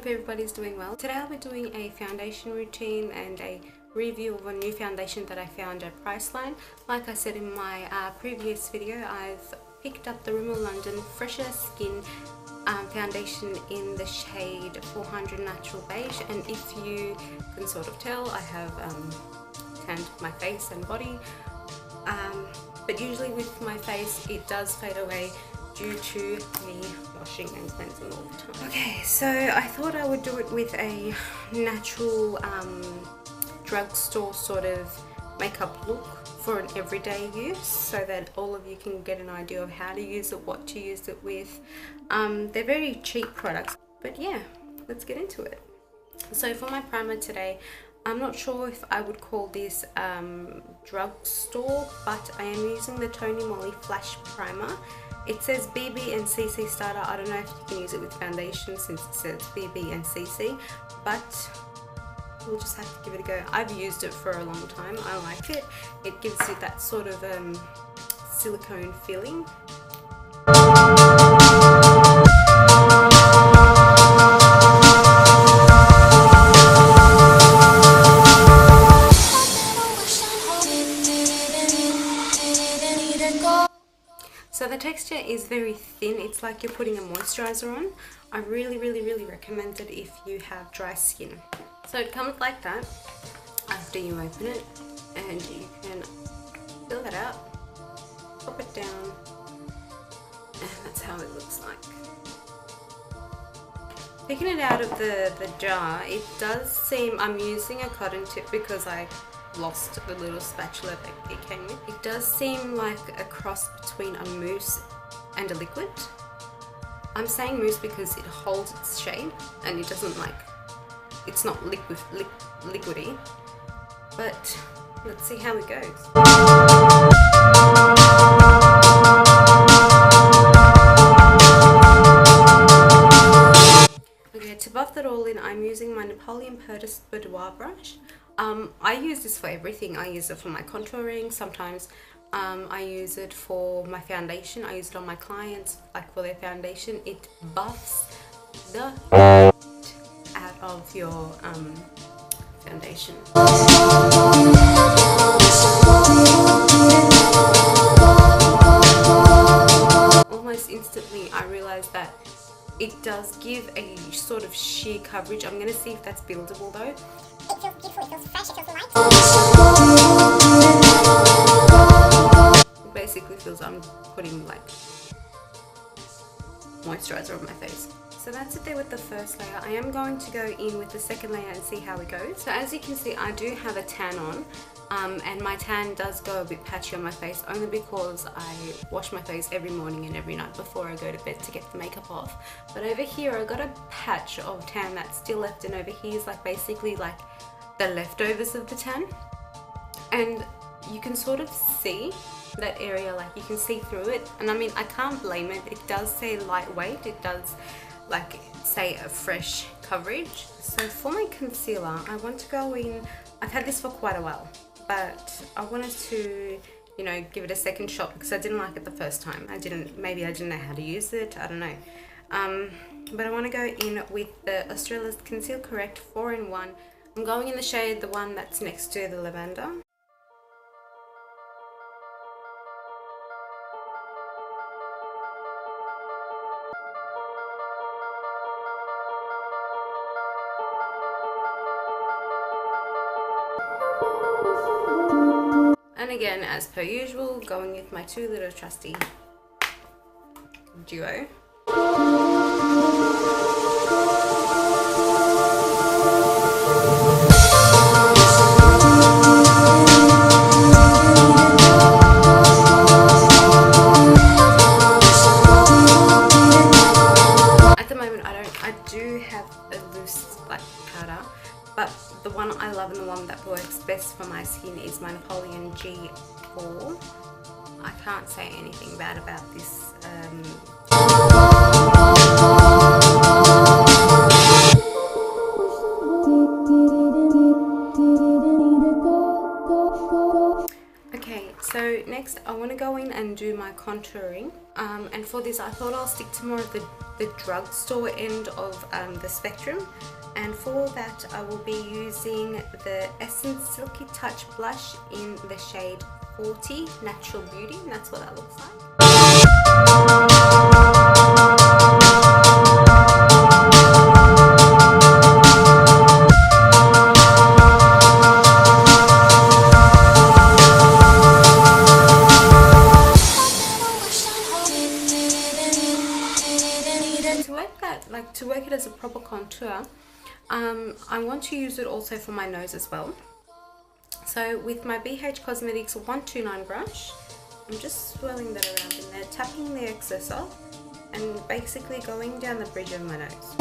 hope everybody's doing well. Today I'll be doing a foundation routine and a review of a new foundation that I found at Priceline. Like I said in my previous video, I've picked up the Rimmel London Fresher Skin foundation in the shade 400 Natural Beige, and if you can sort of tell, I have tanned my face and body, but usually with my face it does fade away due to me washing and cleansing all the time. Okay, so I thought I would do it with a natural drugstore sort of makeup look for an everyday use, so that all of you can get an idea of how to use it, what to use it with. They're very cheap products, but yeah, let's get into it. So for my primer today, I'm not sure if I would call this drugstore, but I am using the Moly Flash Primer. It says BB and CC starter. I don't know if you can use it with foundation since it says BB and CC, but we'll just have to give it a go. I've used it for a long time. I like it. It gives you that sort of silicone feeling. So the texture is very thin. It's like you're putting a moisturizer on. I really recommend it if you have dry skin. So it comes like that after you open it, and you can fill that out, pop it down, and that's how it looks like. Picking it out of the jar, it does seem, I'm using a cotton tip because I lost the little spatula that it came with. It does seem like a cross between a mousse and a liquid. I'm saying mousse because it holds its shape and it doesn't it's not liquidy, but let's see how it goes. Okay, to buff that all in, I'm using my Napoleon Purtis Boudoir brush. I use this for everything. I use it for my contouring. Sometimes I use it for my foundation. I use it on my clients, like for their foundation. It buffs the out of your foundation. Almost instantly I realized that it does give a sort of sheer coverage. I'm going to see if that's buildable though. It feels beautiful, it feels fresh, it feels light. It basically feels I'm putting like moisturizer on my face. So that's it there with the first layer. I am going to go in with the second layer and see how it goes. So as you can see, I do have a tan on, and my tan does go a bit patchy on my face only because I wash my face every morning and every night before I go to bed to get the makeup off. But over here I got a patch of tan that's still left, and over here is like basically like the leftovers of the tan, and you can sort of see that area, like you can see through it, and I mean I can't blame it. It does say lightweight, it does like say a fresh coverage. So for my concealer, I want to go in, I've had this for quite a while, but I wanted to, you know, give it a second shot because I didn't like it the first time. Maybe I didn't know how to use it, I don't know. But I want to go in with the Australis Conceal Correct 4-in-1. I'm going in the shade, the one that's next to the lavender. And again, as per usual, going with my 2 little trusty duo. At the moment, I do have a loose black powder, but the one I love and the one that works best for my skin is my Napoleon G4. I can't say anything bad about this. Okay, so next I want to go in and do my contour contouring. And for this I thought I'll stick to more of the drugstore end of the spectrum. And for that I will be using the Essence Silky Touch blush in the shade 40 Natural Beauty, and that's what that looks like. To work it as a proper contour, I want to use it also for my nose as well. So with my Beige Cosmetics 129 brush, I'm just swirling that around in there, tapping the excess off, and basically going down the bridge of my nose.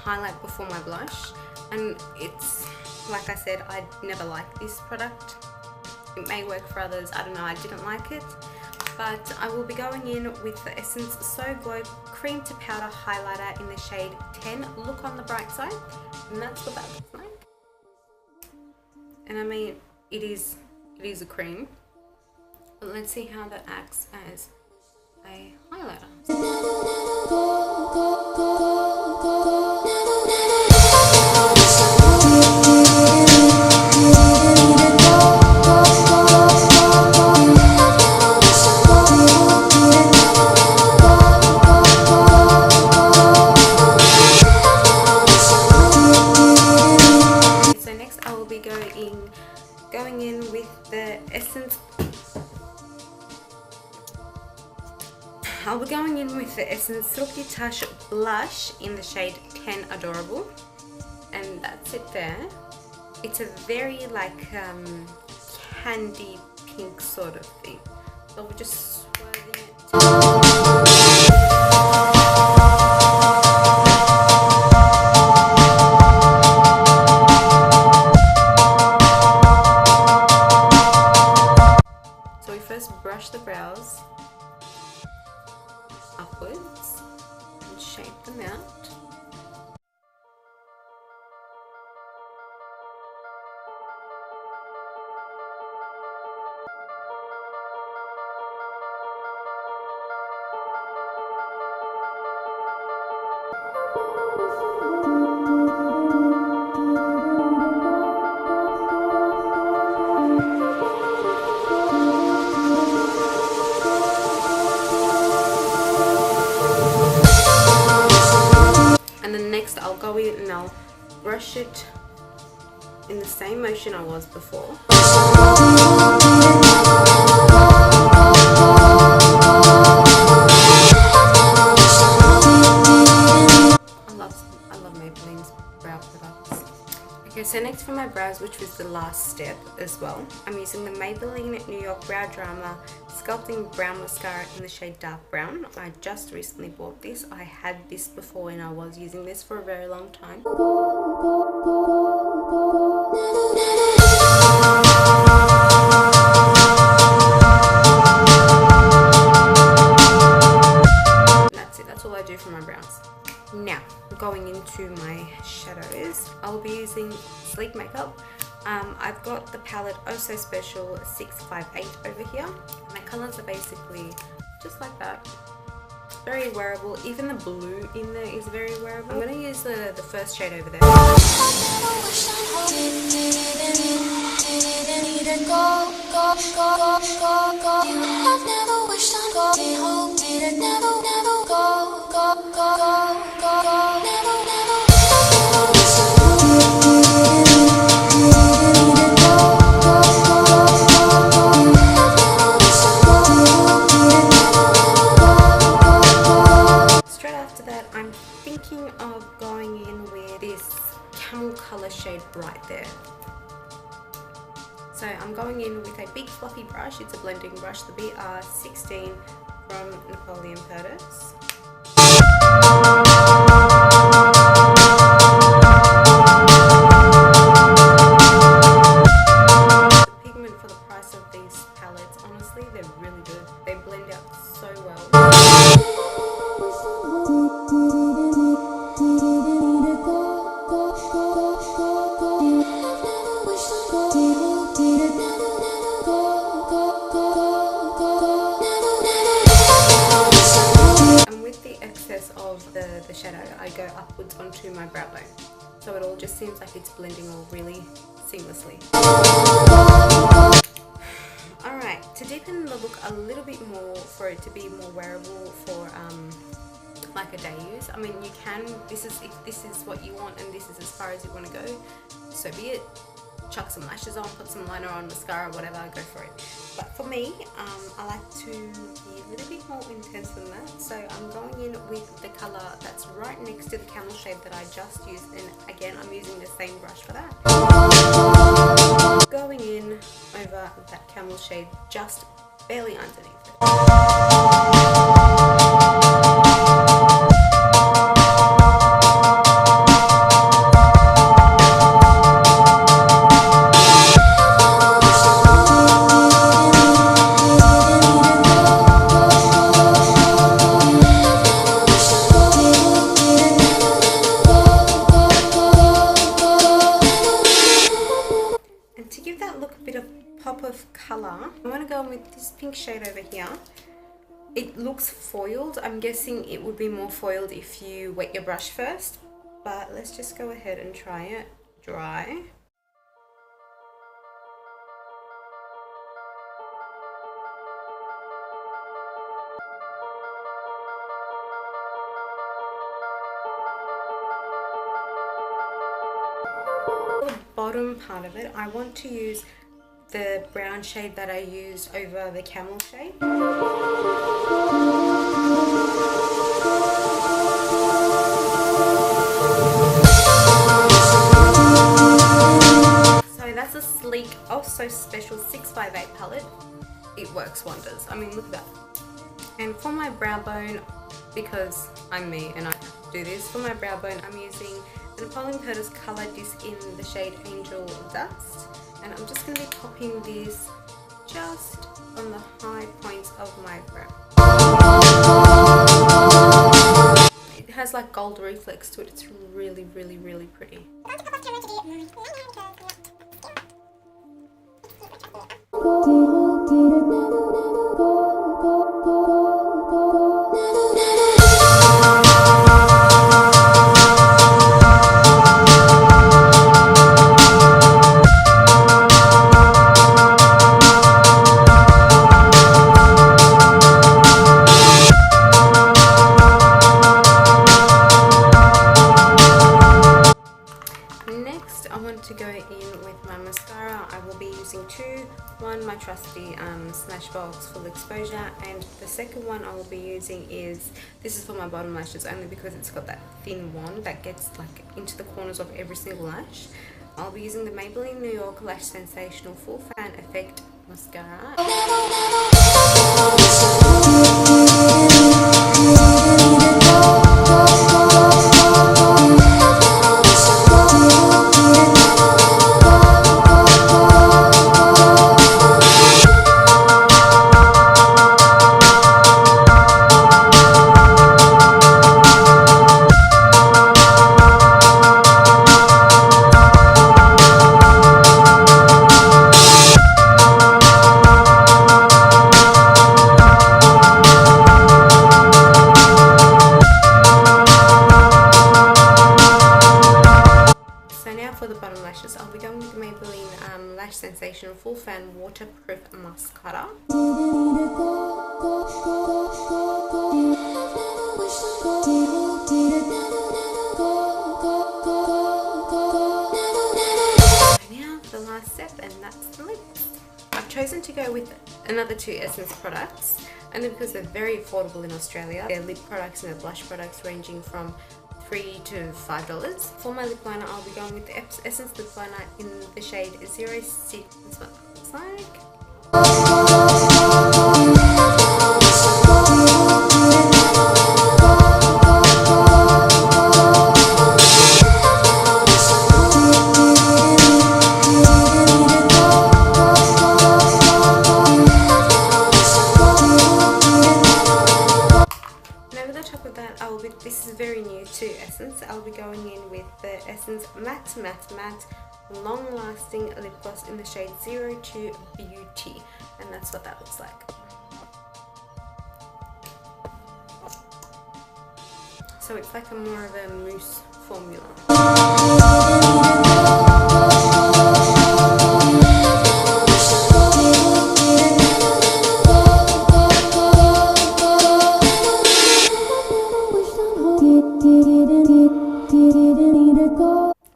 Highlight before my blush, and it's like I said, I never liked this product. It may work for others, I don't know, I didn't like it. But I will be going in with the Essence So Glow Cream to Powder Highlighter in the shade 10, Look on the Bright Side, and that's what that looks like. And I mean, it is a cream, but let's see how that acts as a highlighter. Going in with the Essence. I'll be going in with the Essence Silky Touch blush in the shade 10 Adorable, and that's it there. It's a very like candy pink sort of thing. So we're just swirling it. Brush the brows upwards and shape them out. I'll go in and I'll brush it in the same motion I was before. I love Maybelline's brow products. Okay, so next for my brows, which was the last step as well, I'm using the Maybelline New York Brow Drama Sculpting Brown Mascara in the shade Dark Brown. I just recently bought this. I had this before and I was using this for a very long time. That's it, that's all I do for my brows. Now, going into my shadows, I'll be using Sleek Makeup. I've got the palette Oh So Special 658 over here. My colours are basically just like that. Very wearable. Even the blue in there is very wearable. I'm going to use the first shade over there. Right there. So I'm going in with a big fluffy brush. It's a blending brush, the BR16 from Napoleon Purtis. The pigment for the price of these palettes, honestly, they're process of the shadow, I go upwards onto my brow bone. So it all just seems like it's blending all really seamlessly. Alright, to deepen the look a little bit more, for it to be more wearable for like a day use, I mean, you can, if this is what you want and this is as far as you want to go, so be it. Chuck some lashes on, put some liner on, mascara, whatever, go for it. But for me, I like to be a little bit more intense than that, so I'm going in with the colour that's right next to the camel shade that I just used, and again, I'm using the same brush for that. Going in over that camel shade, just barely underneath it. I'm going to go with this pink shade over here. It looks foiled. I'm guessing it would be more foiled if you wet your brush first, but let's just go ahead and try it dry. For the bottom part of it, I want to use the brown shade that I used over the camel shade. So that's a sleek, also special 658 palette. It works wonders. I mean, look at that. And for my brow bone, because I'm me and I do this, for my brow bone I'm using the Napoleon Curtis Color Disc in the shade Angel Dust. And I'm just going to be popping this just on the high points of my brow. It has like gold reflex to it. It's really, really, really pretty. My trusty Smashbox Full Exposure, and the second one I will be using is, this is for my bottom lashes only because it's got that thin wand that gets like into the corners of every single lash. I'll be using the Maybelline New York Lash Sensational Full Fan Effect Mascara. I'll be going with the Maybelline Lash Sensational Full Fan Waterproof Mascara. Now for the last step, and that's the lips. I've chosen to go with another two Essence products, only because they're very affordable in Australia. They're lip products and they're blush products ranging from $3 to $5. For my lip liner, I'll be going with the Essence lip liner in the shade 06. That's what it looks like. This is very new to Essence. I'll be going in with the Essence Matte Long Lasting Lip Gloss in the shade 02 Beauty, and that's what that looks like. So it's like a more of a mousse formula.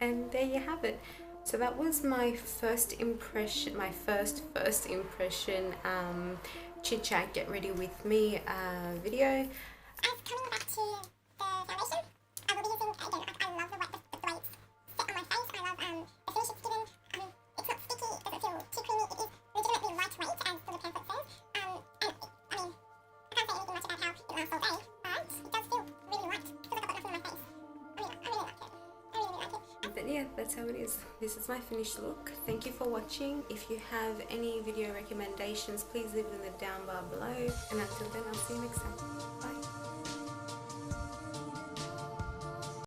And there you have it. So that was my first impression, first impression chit chat, get ready with me video. Coming back to the foundation, I will be using, again, I love the way it's set on my face. I love the finish it's given. It's not sticky, it doesn't feel too creamy. It is legitimately lightweight, as the pamphlet says. And I can't say anything much about how it lasts all day, but it does feel really light. It feels like I've got nothing on my face. I really like it. I really like it. But yeah, that's how it is. This is my finished look. Thank you for watching. If you have any video recommendations, please leave them down bar below. And until then, I'll see you next time. Bye.